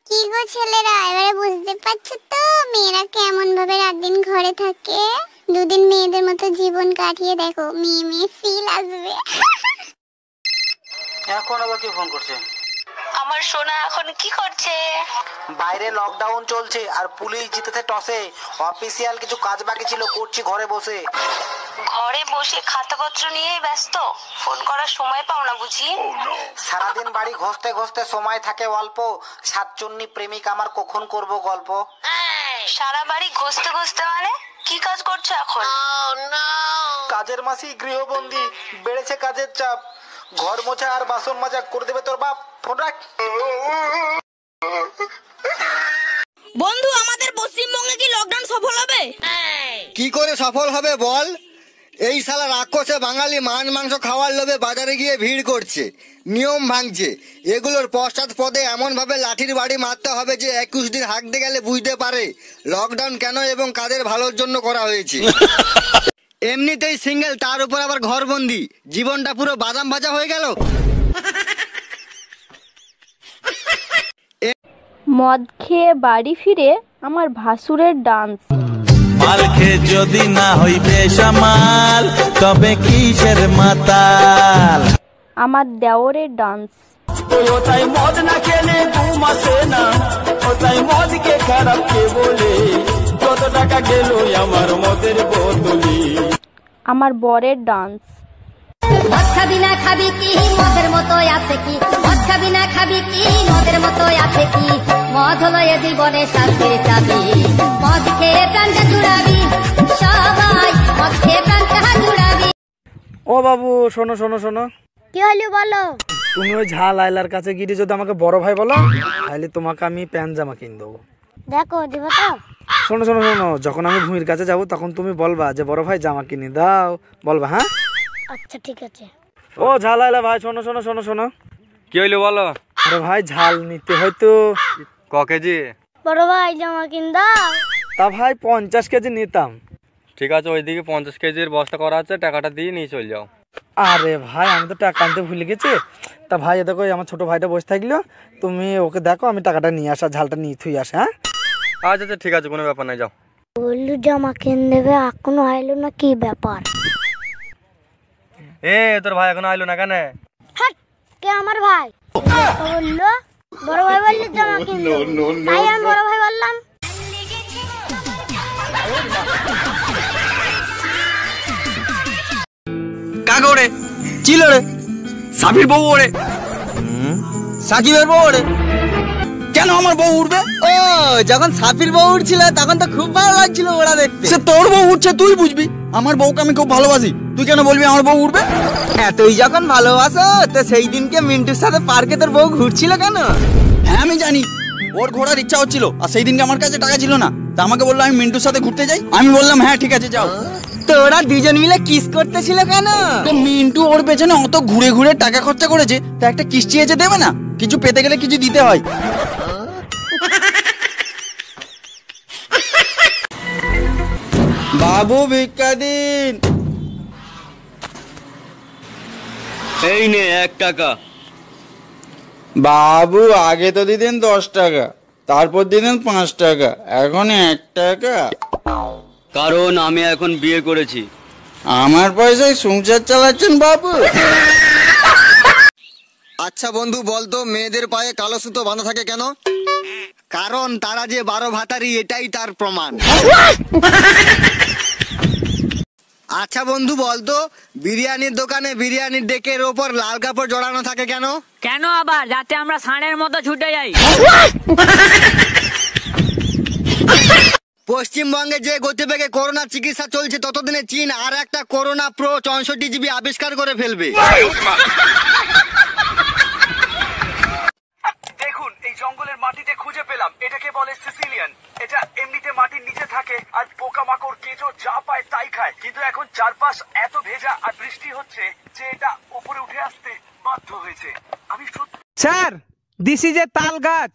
কি গো ছেলেরা, এবারে বুঝতে পারছো তো মেয়েরা কেমন ভাবে রাত দিন ঘরে থাকে? দুদিন মেয়েদের মতো জীবন কাটিয়ে দেখো, মেয়ে মেয়ে ফিল আসবে। এখন আবার কি ফোন করছে? আমার সোনা এখন কি করছে? বাইরে লকডাউন চলছে আর পুলিশ জিতেছে টসে। অফিসিয়াল কিছু কাজ বাকি ছিল, করছি ঘরে বসে। ঘরে বসে খাতাপত্র নিয়েই ব্যস্ত, ফোন করার সময় পাও না বুঝি? সারাদিন বাড়ি ঘষতে ঘষতে সময় থাকে অল্প। সাতচন্নি প্রেমিক আমার কখন করব গল্প। সারা বাড়ি ঘষতে ঘষতে মানে কি কাজ করছো এখন? কাজের মাসি গৃহবন্দী, বেড়েছে কাজের চাপ। ঘর মোছা আর বাসন মাজা করে দেবে তোর বাপ। ফোন রাখ। বন্ধু, আমাদের পশ্চিমবঙ্গে কি লকডাউন সফল হবে? কি করে সফল হবে বল? এই শালা রাক্ষসে বাঙালি মাছ মাংস খাওয়ার লোভে বাজারে গিয়ে ভিড় করছে, নিয়ম ভাঙছে। এগুলোর পশ্চাৎপদে এমন ভাবে লাঠির বাড়ি মারতে হবে যে 21 দিন হাঁকতে গেলে বুঝতে পারে লকডাউন কেন এবং কাদের ভালোর জন্য করা হয়েছে। এমনিতেই সিঙ্গেল, তার উপর আবার ঘরবন্দি, জীবনটা পুরো বাদাম ভাজা হয়ে গেল। মদ খেয়ে বাড়ি ফিরে আমার ভাসুরের ডান্স। মাল খেয়ে যদি না হইবে সামাল, তবে কিসের মাতাল? আমার দেওরের ডান্স। ওটাই মদ না খেলে ঘুম আসে না, ওটাই মদকে খারাপ কে বলে? কত টাকা গেল আমার মদের বোতলে? আমার বরের ডান্স। মদ খাবি না খাবি কি মদের মতো আছে কি? মদ খাবি না খাবি কি মদের মতো আছে কি? মদ হলো এ জীবনে শান্তির চাবি। মদ খেয়ে প্রাণটা জুড়াবি, সবাই মদ খেয়ে প্রাণটা জুড়াবি। ও বাবু, শোনো শোনো শোনো। কি হলো বলো? তুমি ওই ঝাল আইলার কাছে গিয়ে যদি আমাকে বড় ভাই বলো, তাহলে তোমাকে আমি প্যান্ট জামা কিনে দেবো। দেখো দিব তো? শোনো শোনো শোনো, যখন আমি ভূমির কাছে যাবো তখন তুমি বলবা যে বড় ভাই জামা কিনে দাও, বলবা হ্যাঁ? আচ্ছা ঠিক আছে। ও ঝাল আইলা ভাই, শোনো শোনো শোনো শোনো। কি হইলো বলো? আরে ভাই, ঝাল নিতে হয়তো ক কেজি? বড় ভাই জামা কিন দাও। তা ভাই 50 কেজি নিতাম। ঠিক আছে, ওইদিকে 50 কেজির বস্তা করা আছে, টাকাটা দিয়ে নিয়ে চলে যাও। আরে ভাই, আমি তো টাকা আনতে ভুলে গেছি। তা ভাই দেখো, আমার ছোট ভাইটা বসে থাকলো, তুমি ওকে দেখো, আমি টাকাটা নিয়ে আসা, ঝালটা নিয়ে থুই আসে। হ্যাঁ আচ্ছা আচ্ছা ঠিক আছে, কোনো ব্যাপার নাই, যাও। বললু জামা কিন দেবে, এখনো আইলো না, কি ব্যাপার? এ তোর ভাই এখনো আইলো না কেন? হাট, কে আমার ভাই? বললো বড় ভাই বললো জামা কিন দেবে, তাই আমি বড় ভাই বললাম। কাকে ওরে চিল রে? সাবির বউ ওরে, সাকিবের বউ ওরে। কেন আমার বউ উঠবে? ও, যখন সাফির বউ উঠছিল তখন তো খুব ভালো লাগছিল ওরা দেখতে। সে তোর বউ উঠছে, তুই বুঝবি। আমার বউকে আমি খুব ভালোবাসি, তুই কেন বলবি আমার বউ উঠবে? হ্যাঁ, তুই যখন ভালোবাসো তো সেই দিনকে মিন্টুর সাথে পার্কে তোর বউ ঘুরছিল কেন? হ্যাঁ আমি জানি, ওর ঘোরার ইচ্ছা হচ্ছিল, আর সেই দিনকে আমার কাছে টাকা ছিল না, তা আমাকে বললো আমি মিন্টুর সাথে ঘুরতে যাই। আমি বললাম হ্যাঁ ঠিক আছে যাও। তোরা দুজন মিলে কিস করতেছিল কেন? মিন্টু ওর পেছনে অত ঘুরে ঘুরে টাকা খরচা করেছে, তা একটা কিস চেয়েছে, দেবে না? কিছু পেতে গেলে কিছু দিতে হয়। বাবু ভিক্ষা দিন। এই নে 1 টাকা। বাবু আগে তো দিতেন 10 টাকা, তারপর দিতেন 5 টাকা, এখন 1 টাকা। কারণ আমি এখন বিয়ে করেছি। আমার পয়সায় সংসার চালাচ্ছেন বাবু। আচ্ছা বন্ধু, বলতো মেয়েদের পায়ে কালো সুতো বাঁধা থাকে কেন? কারণ তারা যে 12 ভাতারি, এটাই তার প্রমাণ। আচ্ছা বন্ধু, বলতো বিরিয়ানির দোকানে বিরিয়ানির ডেকের ওপর লাল কাপড় জড়ানো থাকে কেন? কেন আবার? যাতে আমরা ষাঁড়ের মতো ছুটে যাই। পশ্চিমবঙ্গে যে গতিবেগে করোনা চিকিৎসা চলছে, ততদিনে চীন আর একটা করোনা প্রো 64 জিবি আবিষ্কার করে ফেলবে। দেখুন, এই জঙ্গলের মাটিতে খুঁজে পেলাম, এটাকে বলে সিসিলিয়ান। এটা এমনিতে মাটির নিচে থাকে আর পোকামাকড় কেঁচো যা পায় তাই খায়, কিন্তু এখন চারপাশ এত ভেজা আর বৃষ্টি হচ্ছে যে এটা উপরে উঠে আসতে বাধ্য হয়েছে। আমি স্যার, দিস ইজ এ তাল গাছ।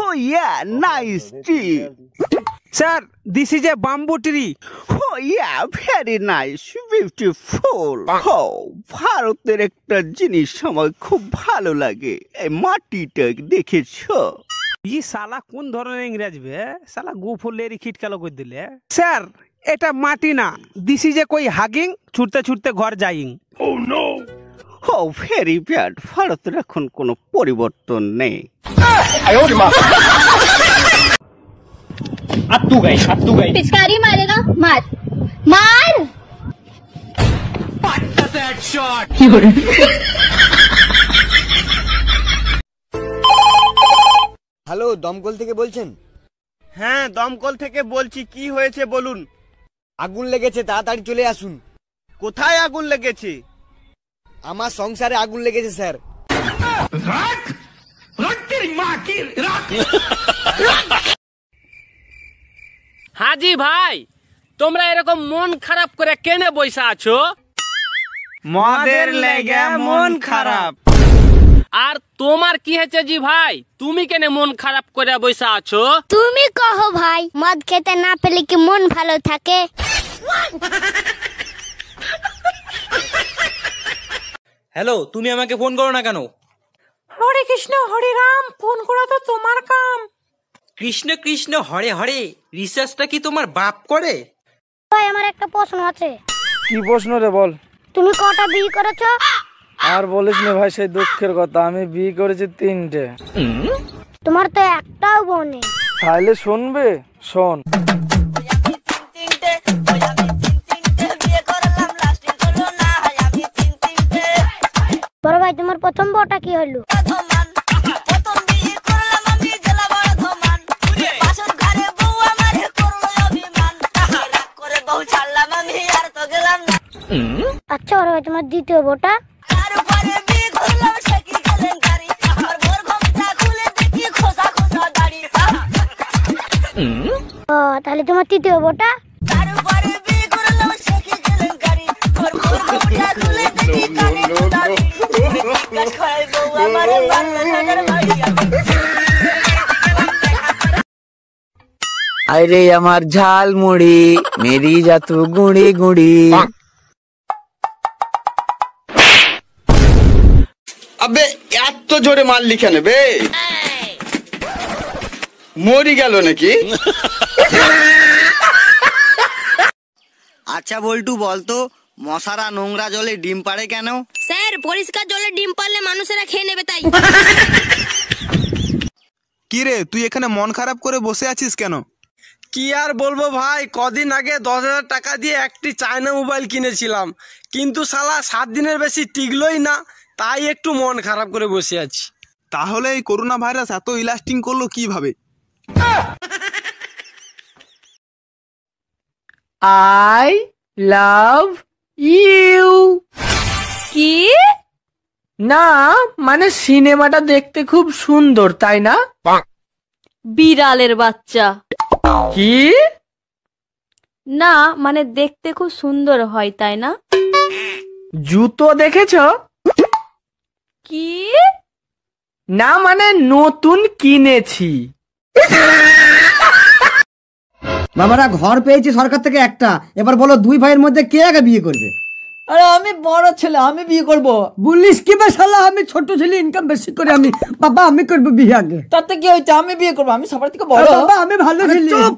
Oh yeah, nice tree. Sir, this is a bamboo tree. Oh yeah, very nice, beautiful. ও, ভারতের একটা জিনিস আমার খুব ভালো লাগে, এই মাটিটা দেখেছো? ই শালা কোন ধরনের ইংরেজ বে? শালা গু ফুলেরই খিটকালো করে দিলে। স্যার এটা মাটি না, দিস ইজ এ কই হাগিং, ছুটতে ছুটতে ঘর যাইং। ও নো, ও ভেরি ব্যাড। ভারতের এখন কোনো পরিবর্তন নেই। अत्तू गई पिचकारी मारेगा, मार मार। হ্যালো, দমকল থেকে বলছেন? হ্যাঁ দমকল থেকে বলছি, কি হয়েছে বলুন। আগুন লেগেছে, তাড়াতাড়ি চলে আসুন। কোথায় আগুন লেগেছে? আমার সংসারে আগুন লেগেছে স্যার। হাজি ভাই, তোমরা এরকম মন খারাপ করে কেনে বইসা আছো? মদের লেগে মন খারাপ। আর তোমার কি হয়েছে জি ভাই, তুমি কেনে মন খারাপ করে বইসা আছো? তুমি কহো ভাই, মদ খেতে না পেলে কি মন ভালো থাকে? হ্যালো, তুমি আমাকে ফোন করো না কেন? হরে কৃষ্ণ হরে রাম, ফোন করা তো তোমার কাম। কৃষ্ণ কৃষ্ণ হরে হরে, রিসার্চটা কি তোমার বাপ করে? ভাই আমার একটা প্রশ্ন আছে। কি প্রশ্ন রে বল? তুমি কটা বিয়ে করেছো? আর বলিস না ভাই, সেই দুঃখের কথা, আমি বিয়ে করেছি 3টে। তোমার তো একটাও বোন নেই। তাইলে শুনবে, শোন। বড় ভাই তোমার প্রথম বউটা কি হলো? আচ্ছা বড় ভাই তোমার দ্বিতীয় বউটা? ও তাহলে তোমার তৃতীয় বউটা? আরে আমার ঝাল মুড়ি, মেরি যাতু গুড়ি গুড়ি। আবে এত জোরে মারলি কেন বে? মরি গেল নাকি? আচ্ছা বল্টু বলতো, মশারা নোংরা জলে ডিম পাড়ে কেন? স্যার পরিষ্কার জলে ডিম পারলে মানুষেরা খেয়ে নেবে তাই। কি রে, তুই এখানে মন খারাপ করে বসে আছিস কেন? কি আর বলবো ভাই, কদিন আগে 10,000 টাকা দিয়ে একটি চায়না মোবাইল কিনেছিলাম, কিন্তু শালা 7 দিনের বেশি টিকলোই না, তাই একটু মন খারাপ করে বসে আছি। তাহলে এই করোনা ভাইরাস এত ইলাস্টিং করলো কিভাবে? I love you. কি? না মানে সিনেমাটা দেখতে খুব সুন্দর, তাই না? বিড়ালের বাচ্চা। কি? না মানে দেখতে খুব সুন্দর হয়, তাই না? জুতো দেখেছো? কি? না মানে নতুন কিনেছি। বাবারা ঘর পেয়েছি সরকার থেকে একটা, এবার বলো 2 ভাইয়ের মধ্যে কে আগে বিয়ে করবে? আরে আমি বড় ছেলে, আমি বিয়ে করব। বলিস কি বে শালা, আমি ছোট ছেলে, ইনকাম বেশি করে আমি, বাবা আমি করব বিয়ে আগে। তাতে কি হয়েছে, আমি বিয়ে করব, আমি সবার থেকে বড়। বাবা আমি ভালো ছেলে। চুপ।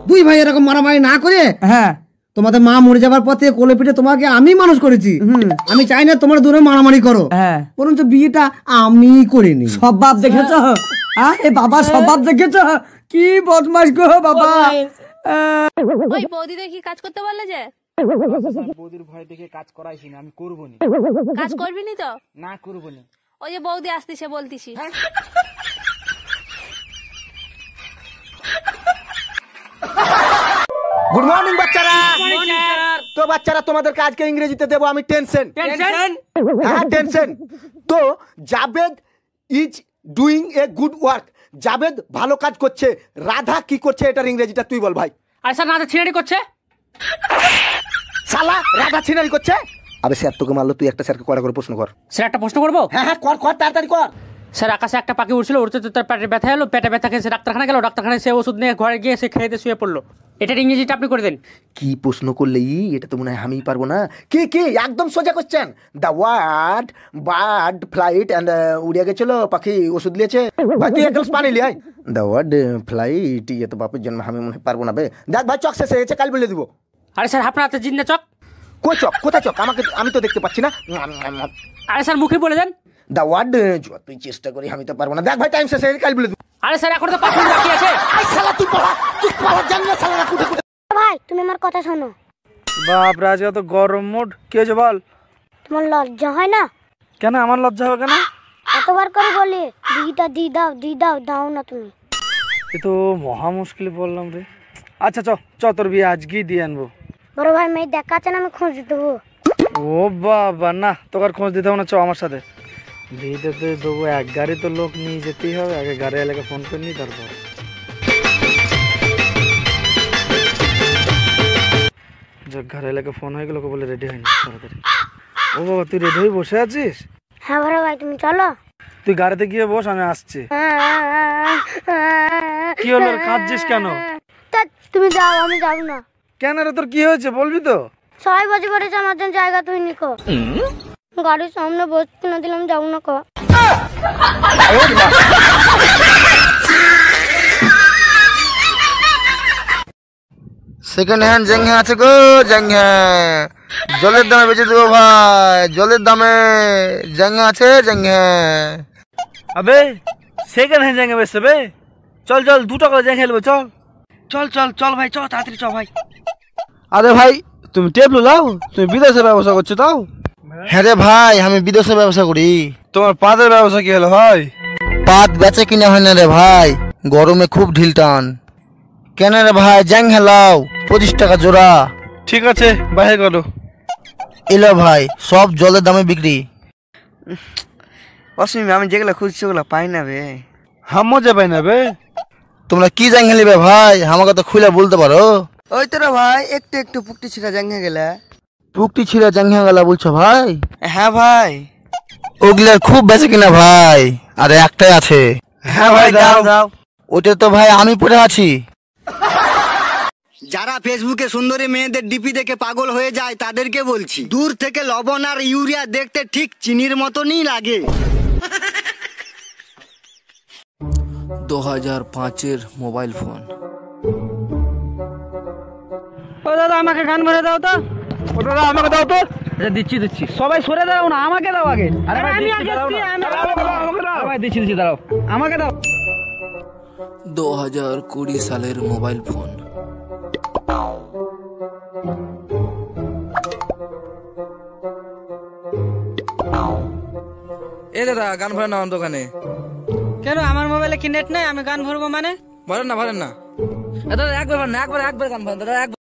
2 ভাই এরকম মারামারি না করে, হ্যাঁ তোমাদের মা মরে যাবার পথে কোলে পিঠে তোমাকে আমি মানুষ করেছি, আমি চাই না তোমরা দূরে মারামারি করো, বরঞ্চ বিয়েটা আমি করিনি। সব বাপ দেখেছ? এ বাবা সব বাপ দেখেছ? কি বদমাশ গো বাবা। ওই বৌদিদের কি কাজ করতে বললে যে? বৌদির ভয় দেখে কাজ করাইছি না, আমি করবো না। কাজ করবি নি তো? না করবো না। ওই যে বৌদি আসতেছে বলতিছি। গুড মর্নিং বাচ্চারা। তো বাচ্চারা তোমাদেরকে আজকে ইংরেজিতে দেবো আমি টেনশন। হ্যাঁ টেনশন। তো Javed is doing a good work. Javed ভালো কাজ করছে। রাধা কি করছে এটার ইংরেজিটা তুই বল ভাই। আর স্যার রাধা ছিনারি করছে। শালা রাধা ছিনারি করছে। আবে স্যার তোকে মারলো, তুই একটা স্যারকে কড়া করে প্রশ্ন কর। স্যার একটা প্রশ্ন করবো? হ্যাঁ হ্যাঁ কর কর, তাড়াতাড়ি কর। স্যার আকাশে একটা পাখি উড়ছিল, উড়তে তার পেটে ব্যথা এলো, পেটে ব্যথা খেয়ে সে ডাক্তারখানা গেল, ডাক্তারখানায় সে ওষুধ নিয়ে ঘরে গিয়ে সে খেয়ে শুয়ে পড়লো। এটার ইংরেজিটা আপনি করে দেন। কি প্রশ্ন করলে এটা তো মনে হয় আমি পারবো না। কি একদম সোজা question. The word bird flight and উড়িয়া গেছিল, পাখি ওষুধ লিয়েছে, বাকি এক গ্লাস পানি লিয়াই। দ্য ওয়ার্ড ফ্লাইট, ইয়ে তো বাপের জন্ম, আমি মনে হয় পারবো না বে। দেখ ভাই চক শেষ হয়েছে, কাল বলে দিব। আরে স্যার আপনার হাতে জিন্না চক। কই চক? কোথায় চক? আমাকে আমি তো দেখতে পাচ্ছি না। আরে স্যার মুখে বলে দেন। দ্য ওয়ার্ড, তুই চেষ্টা করি, আমি তো পারবো না। দেখ ভাই টাইম শেষ হয়ে কাল বলে দিব। আরে স্যার এখন তো 5 মিনিট বাকি আছে। আই শালা তুই পড়া জানি না শালা কুটে কুটে। ভাই তুমি আমার কথা শোনো। বাপ রে, আজকে তো গরম মুড। কি হয়েছে বল? তোমার লজ্জা হয় না? কেন আমার লজ্জা হবে কেন? এতবার করে বলি দিদা দিদাও দাও না তুমি। এ তো মহা মুশকিল বললাম রে। আচ্ছা চ তোর বিয়ে আজকেই দিয়ে আনবো। বড় ভাই মেয়ে দেখা আছে না, আমি খোঁজ দেবো। ও বাবা, না তোকে আর খোঁজ দিতে হবে না, চ আমার সাথে। বিয়ে দিতে দেবো, এক গাড়ি তো লোক নিয়ে যেতেই হবে। আগে গাড়ি এলাকা ফোন করে নি, তারপর ঘর এলাকা ফোন হয়ে গেল, ওকে বলে রেডি হয়নি তাড়াতাড়ি। ও বাবা, তুই রেডি হয়ে বসে আছিস? হ্যাঁ বড় ভাই তুমি চলো। তুই গাড়িতে গিয়ে বস, আমি আসছি। কি হলো, কাঁদছিস কেন? তুমি যাও, আমি যাবো না। কেন রে, তোর কি হয়েছে বলবি তো? সবাই বসে পড়েছে, আমার জন্য জায়গা তুই নিকো। গাড়ির সামনে বসতে না দিলাম, যাবো না কো। সেকেন্ড হ্যান্ড জ্যাঙ্গা আছে গো, জ্যাঙ্গা জলের দামে বেচে দেবো ভাই, জলের দামে জ্যাঙ্গা আছে, জ্যাঙ্গা। আবে সেকেন্ড হ্যান্ড জ্যাঙ্গা বেচছে বে? চল 2 টাকা জ্যাঙ্গা নেবো, চল ভাই, চল তাড়াতাড়ি চ ভাই। আরে ভাই তুমি টেবলু লাও, তুমি বিদেশে ব্যবসা করছো তাও? হ্যাঁ রে ভাই, আমি বিদেশে ব্যবসা করি। তোমার পাতের ব্যবসা কি হলো ভাই? পাত বেচে কিনা হয় না রে ভাই, গরমে খুব ঢিল টান। কেন রে ভাই, জ্যাঙ্গা লাও 25 টাকা জোড়া। ঠিক আছে বাইরে করো। এলো ভাই, সব জলের দামে বিক্রি। অসীম, আমি যেগুলো খুঁজছি ওগুলো পাই না বে। হামও যাবে না বে। তোমরা কি জ্যাঙ্গা নিবে ভাই, আমাকে তো খুলে বলতে পারো। ওই তোরা ভাই, একটু পুকটি ছিঁড়া জাঙ্গা গেলা। পুকটি ছিঁড়া জ্যাঙ্গা গেলা বলছো ভাই? হ্যাঁ ভাই। ওগুলার খুব বেশি কিনা ভাই, আর একটাই আছে। হ্যাঁ ভাই, দাও। ওটা তো ভাই আমি পড়ে আছি। যারা ফেসবুকে সুন্দরী মেয়েদের ডিপি দেখে পাগল হয়ে যায় তাদেরকে বলছি, দূর থেকে লবণ আর ইউরিয়া দেখতে ঠিক চিনির মতনই লাগে। 2005-এর মোবাইল ফোন। ও দাদা আমাকে গান ভরে দাও তো। ও দাদা আমাকে দাও তো। দিচ্ছি। সবাই সরে দাও না, আমাকে দাও আগে। আরে ভাই আমি আগে দিচ্ছি, আমাকে দাও। ভাই দিচ্ছি দাঁড়াও, আমাকে দাও। 2020 সালের মোবাইল ফোন। এ দাদা গান ভরে নাও দোকানে। কেন আমার মোবাইলে কি নেট নাই, আমি গান ভরবো মানে? ভরেন না। দাদা একবার গান ভরেন দাদা।